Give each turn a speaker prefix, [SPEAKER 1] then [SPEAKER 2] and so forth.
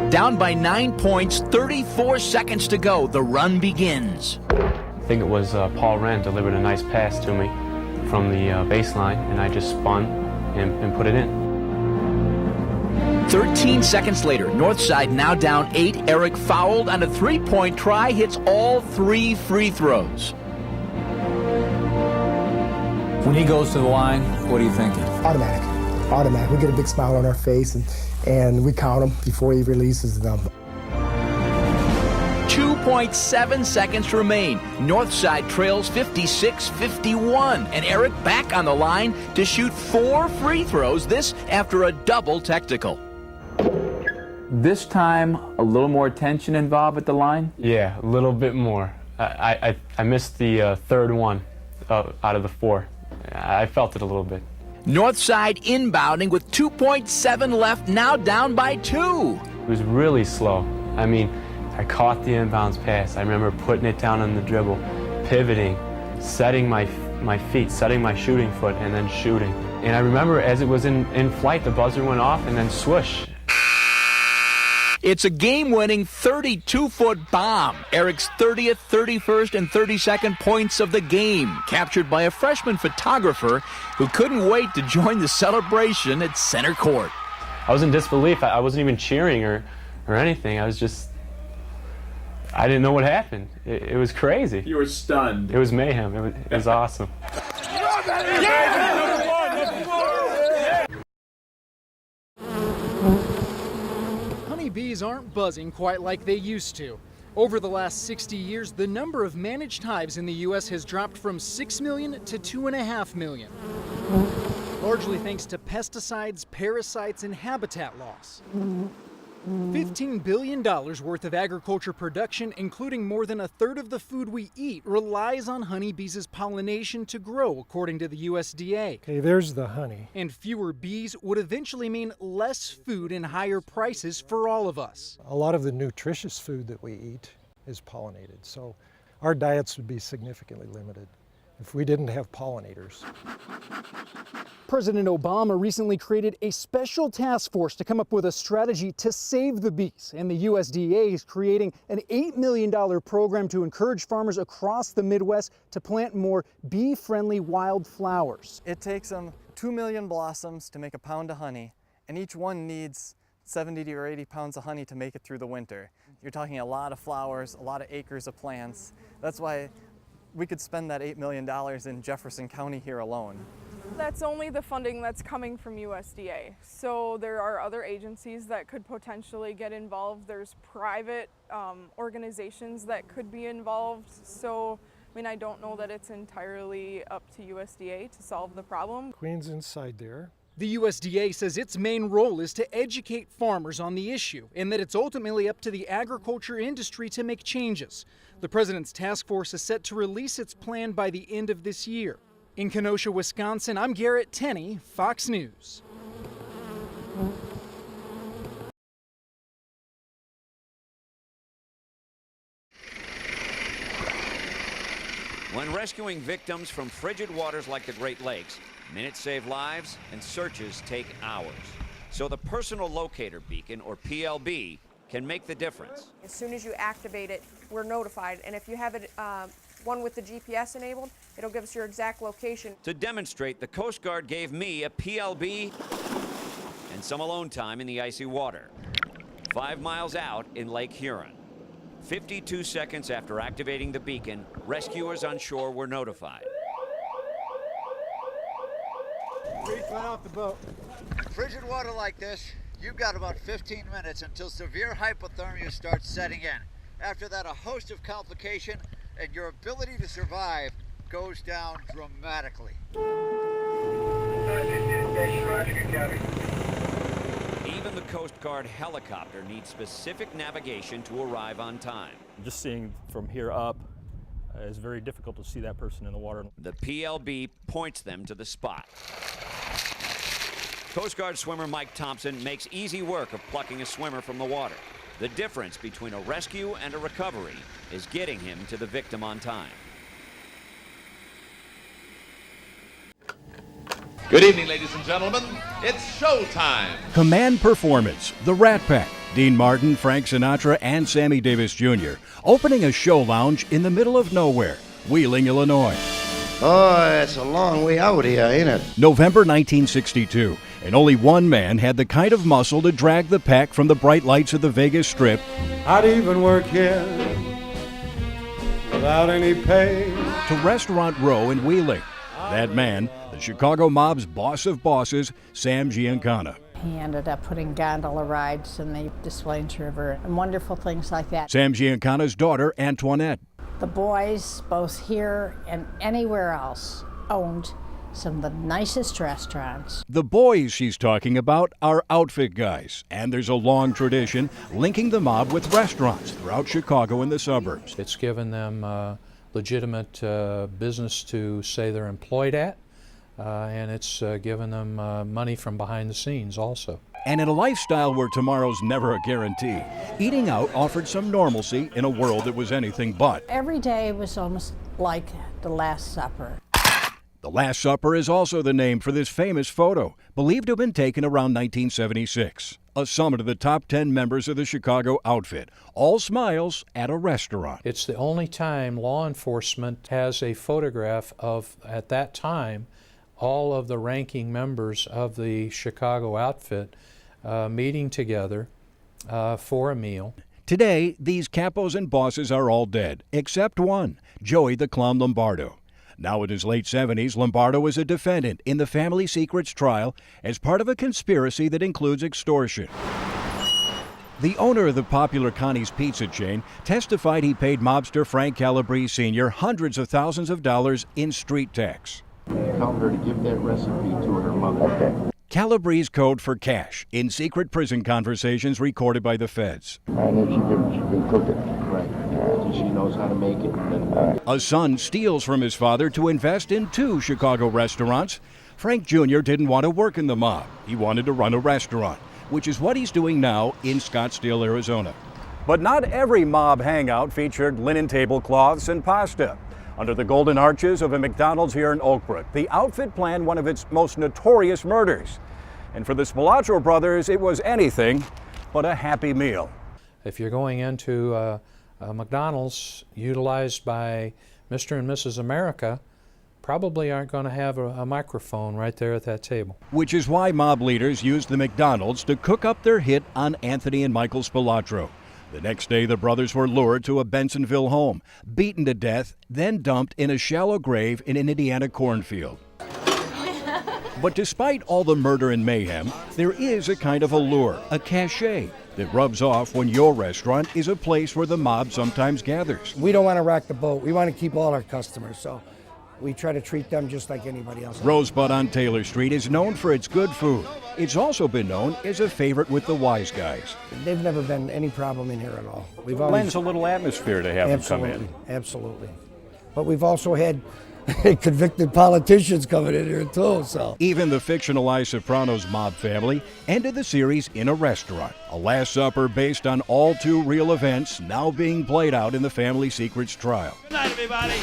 [SPEAKER 1] Down by 9 points, 34 seconds to go. The run begins.
[SPEAKER 2] I think it was Paul Wren delivered a nice pass to me from the baseline, and I just spun and put it in.
[SPEAKER 1] 13 seconds later, Northside now down 8. Eric fouled on a three-point try, hits all 3 free throws.
[SPEAKER 3] When he goes to the line, what are you thinking?
[SPEAKER 4] Automatic. We get a big smile on our face, and we count him before he releases them.
[SPEAKER 1] 2.7 seconds remain. Northside trails 56-51, and Eric back on the line to shoot 4 free throws, this after a double technical.
[SPEAKER 3] This time, a little more tension involved at the line?
[SPEAKER 2] Yeah, a little bit more. I missed the third one out of the 4. I felt it a little bit.
[SPEAKER 1] Northside inbounding with 2.7 left, now down by 2.
[SPEAKER 2] It was really slow. I mean, I caught the inbounds pass. I remember putting it down on the dribble, pivoting, setting my feet, setting my shooting foot, and then shooting. And I remember as it was in flight, the buzzer went off, and then swoosh.
[SPEAKER 1] It's a game-winning 32-foot bomb. Eric's 30th, 31st, and 32nd points of the game, captured by a freshman photographer who couldn't wait to join the celebration at center court.
[SPEAKER 2] I was in disbelief. I wasn't even cheering or anything. I didn't know what happened. It was crazy.
[SPEAKER 3] You were stunned.
[SPEAKER 2] It was mayhem. It was awesome.
[SPEAKER 5] Honeybees aren't buzzing quite like they used to. Over the last 60 years, the number of managed hives in the U.S. has dropped from 6 million to 2.5 million. Largely thanks to pesticides, parasites, and habitat loss. $15 billion worth of agriculture production, including more than a third of the food we eat, relies on honeybees' pollination to grow, according to the USDA.
[SPEAKER 4] Okay, there's the honey.
[SPEAKER 5] And fewer bees would eventually mean less food and higher prices for all of us.
[SPEAKER 4] A lot of the nutritious food that we eat is pollinated, so our diets would be significantly limited if we didn't have pollinators.
[SPEAKER 5] President Obama recently created a special task force to come up with a strategy to save the bees, and the USDA is creating an $8 million program to encourage farmers across the Midwest to plant more bee-friendly wildflowers.
[SPEAKER 6] It takes them 2 million blossoms to make a pound of honey, and each one needs 70 or 80 pounds of honey to make it through the winter. You're talking a lot of flowers, a lot of acres of plants. That's why we could spend that $8 million in Jefferson County here alone.
[SPEAKER 7] That's only the funding that's coming from USDA. So there are other agencies that could potentially get involved. There's private organizations that could be involved. So, I mean, I don't know that it's entirely up to USDA to solve the problem.
[SPEAKER 4] Queen's inside there.
[SPEAKER 5] The USDA says its main role is to educate farmers on the issue, and that it's ultimately up to the agriculture industry to make changes. The president's task force is set to release its plan by the end of this year. In Kenosha, Wisconsin, I'm Garrett Tenney, Fox News.
[SPEAKER 8] When rescuing victims from frigid waters like the Great Lakes, minutes save lives and searches take hours. So the Personal Locator Beacon, or PLB, can make the difference.
[SPEAKER 9] As soon as you activate it, we're notified, and if you have it one with the GPS enabled, it'll give us your exact location.
[SPEAKER 8] To demonstrate, the Coast Guard gave me a PLB and some alone time in the icy water. 5 miles out in Lake Huron. 52 seconds after activating the beacon, rescuers on shore were notified.
[SPEAKER 4] Went off the boat.
[SPEAKER 10] Frigid water like this, you've got about 15 minutes until severe hypothermia starts setting in. After that, a host of complications, and your ability to survive goes down dramatically.
[SPEAKER 8] Even the Coast Guard helicopter needs specific navigation to arrive on time.
[SPEAKER 11] Just seeing from here up is very difficult to see that person in the water.
[SPEAKER 8] The PLB points them to the spot. Coast Guard swimmer Mike Thompson makes easy work of plucking a swimmer from the water. The difference between a rescue and a recovery is getting him to the victim on time.
[SPEAKER 12] Good evening, ladies and gentlemen. It's showtime.
[SPEAKER 13] Command Performance, the Rat Pack,
[SPEAKER 12] Dean Martin, Frank Sinatra, and Sammy Davis Jr. opening a show lounge in the middle of nowhere, Wheeling, Illinois.
[SPEAKER 13] Oh, it's a long way out here, ain't it?
[SPEAKER 12] November 1962, and only one man had the kind of muscle to drag the pack from the bright lights of the Vegas Strip.
[SPEAKER 14] I'd even work here without any pay.
[SPEAKER 12] To Restaurant Row in Wheeling. That man, the Chicago mob's boss of bosses, Sam Giancana.
[SPEAKER 15] He ended up putting gondola rides in the Des Plaines River and wonderful things like that.
[SPEAKER 12] Sam Giancana's daughter, Antoinette.
[SPEAKER 15] The boys, both here and anywhere else, owned some of the nicest restaurants.
[SPEAKER 12] The boys she's talking about are outfit guys, and there's a long tradition linking the mob with restaurants throughout Chicago and the suburbs.
[SPEAKER 16] It's given them legitimate business to say they're employed at, and it's given them money from behind the scenes also.
[SPEAKER 12] And in a lifestyle where tomorrow's never a guarantee, eating out offered some normalcy in a world that was anything but.
[SPEAKER 15] Every day was almost like the Last Supper.
[SPEAKER 12] The Last Supper is also the name for this famous photo, believed to have been taken around 1976. A summit of the top 10 members of the Chicago outfit, all smiles at a restaurant.
[SPEAKER 16] It's the only time law enforcement has a photograph of, at that time, all of the ranking members of the Chicago outfit meeting together for a meal.
[SPEAKER 12] Today, these capos and bosses are all dead, except one, Joey the Clown Lombardo. Now in his late 70s, Lombardo is a defendant in the family secrets trial as part of a conspiracy that includes extortion. The owner of the popular Connie's Pizza chain testified he paid mobster Frank Calabrese Sr. hundreds of thousands of dollars in street tax.
[SPEAKER 17] Tell her to give that recipe to her mother. Okay.
[SPEAKER 12] Calabrese code for cash in secret prison conversations recorded by the feds.
[SPEAKER 17] I know she can cook it. Right. She knows how to make it.
[SPEAKER 12] A son steals from his father to invest in 2 Chicago restaurants. Frank Jr. didn't want to work in the mob. He wanted to run a restaurant, which is what he's doing now in Scottsdale, Arizona. But not every mob hangout featured linen tablecloths and pasta. Under the golden arches of a McDonald's here in Oak Brook, the outfit planned one of its most notorious murders. And for the Spilotro brothers, it was anything but a happy meal.
[SPEAKER 16] If you're going into a McDonald's utilized by Mr. and Mrs. America, probably aren't going to have a microphone right there at that table.
[SPEAKER 12] Which is why mob leaders used the McDonald's to cook up their hit on Anthony and Michael Spilotro. The next day, the brothers were lured to a Bensonville home, beaten to death, then dumped in a shallow grave in an Indiana cornfield. But despite all the murder and mayhem, there is a kind of allure, a cachet, that rubs off when your restaurant is a place where the mob sometimes gathers.
[SPEAKER 18] We don't want to rock the boat. We want to keep all our customers, so we try to treat them just like anybody else.
[SPEAKER 12] Rosebud on Taylor Street is known for its good food. It's also been known as a favorite with the wise guys.
[SPEAKER 18] They've never been any problem in here at all.
[SPEAKER 12] It lends a little atmosphere to have them come in.
[SPEAKER 18] Absolutely. But we've also had convicted politicians coming in here too, so.
[SPEAKER 12] Even the fictionalized Sopranos mob family ended the series in a restaurant. A Last Supper based on all 2 real events now being played out in the family secrets trial.
[SPEAKER 19] Good night, everybody.